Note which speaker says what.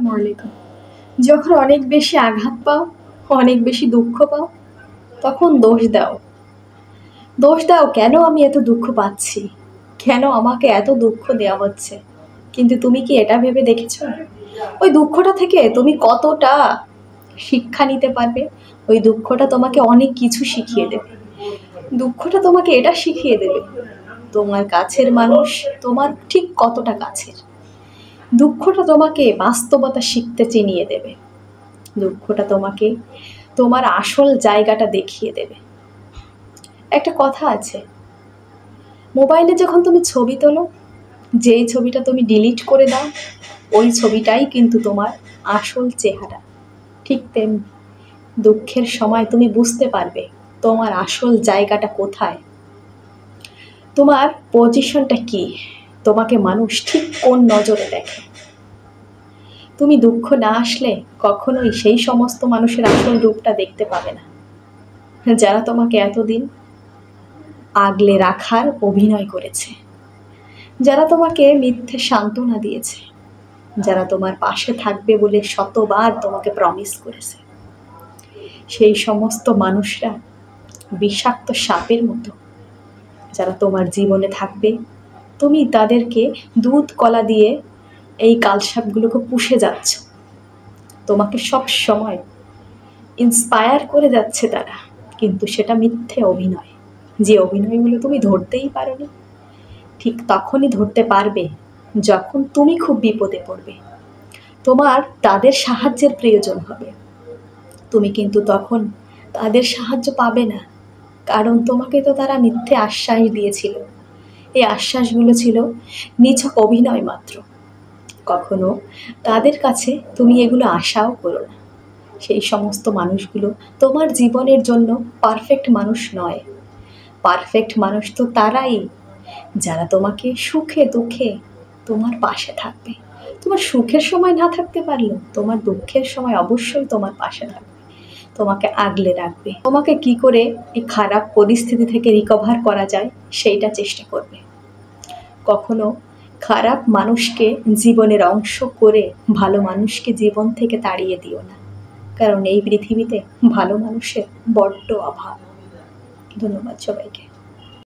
Speaker 1: আসসালামু আলাইকুম। যখন অনেক বেশি আঘাত পাও, অনেক বেশি দুঃখ পাও, তখন দোষ দাও। দোষ দাও কেন আমি এত দুঃখ পাচ্ছি, কেন আমাকে এত দুঃখ দেওয়া হচ্ছে। কিন্তু তুমি কি এটা ভেবে দেখেছো ওই দুঃখটা থেকে তুমি কতটা শিক্ষা নিতে পারবে? ওই দুঃখটা তোমাকে অনেক কিছু শিখিয়ে দেবে। দুঃখটা তোমাকে এটা শিখিয়ে দেবে তোমার কাছের মানুষ তোমার ঠিক কতটা কাছের। দুঃখটা তোমাকে বাস্তবতা শিখতে চিনিয়ে দেবে। দুঃখটা তোমাকে তোমার আসল জায়গাটা দেখিয়ে দেবে। একটা কথা আছে, মোবাইলে যখন তুমি ছবি তোলো, যেই ছবিটা তুমি ডিলিট করে দাও, ওই ছবিটাই কিন্তু তোমার আসল চেহারা। ঠিক তেমনি দুঃখের সময় তুমি বুঝতে পারবে তোমার আসল জায়গাটা কোথায়, তোমার পজিশনটা কি, তোমাকে মানুষ ঠিক কোন নজরে দেখে। তুমি দুঃখ না আসলে কখনোই সেই সমস্ত মানুষের আসল রূপটা দেখতে পাবে না, যারা তোমাকে এতদিন আগলে রাখার অভিনয় করেছে, যারা তোমাকে মিথ্যে সান্ত্বনা দিয়েছে, যারা তোমার পাশে থাকবে বলে শতবার তোমাকে প্রমিস করেছে। সেই সমস্ত মানুষরা বিষাক্ত সাপের মতো, যারা তোমার জীবনে থাকবে, তুমি তাদেরকে দুধ কলা দিয়ে এই কালসাপগুলোকে পুষে যাচ্ছ। তোমাকে সব সময় ইন্সপায়ার করে যাচ্ছে তারা, কিন্তু সেটা মিথ্যে অভিনয়। যে অভিনয়গুলো তুমি ধরতেই পারোনি, ঠিক তখনই ধরতে পারবে যখন তুমি খুব বিপদে পড়বে, তোমার তাদের সাহায্যের প্রয়োজন হবে। তুমি কিন্তু তখন তাদের সাহায্য পাবে না, কারণ তোমাকে তো তারা মিথ্যে আশ্বাস দিয়েছিল। এই আশ্বাসগুলো ছিল নিছক অভিনয় মাত্র। কখনো তাদের কাছে তুমি এগুলো আশাও করো না। সেই সমস্ত মানুষগুলো তোমার জীবনের জন্য পারফেক্ট মানুষ নয়। পারফেক্ট মানুষ তো তারাই যারা তোমাকে সুখে দুঃখে তোমার পাশে থাকবে। তোমার সুখের সময় না থাকতে পারলেও তোমার দুঃখের সময় অবশ্যই তোমার পাশে থাকবে, তোমাকে আগলে রাখবে। তোমাকে কি করে এই খারাপ পরিস্থিতি থেকে রিকভার করা যায় সেইটা চেষ্টা করবে। কখনো খারাপ মানুষকে জীবনের অংশ করে ভালো মানুষকে জীবন থেকে তাড়িয়ে দিও না, কারণ এই পৃথিবীতে ভালো মানুষের বড্ড অভাব। ধন্যবাদ সবাইকে।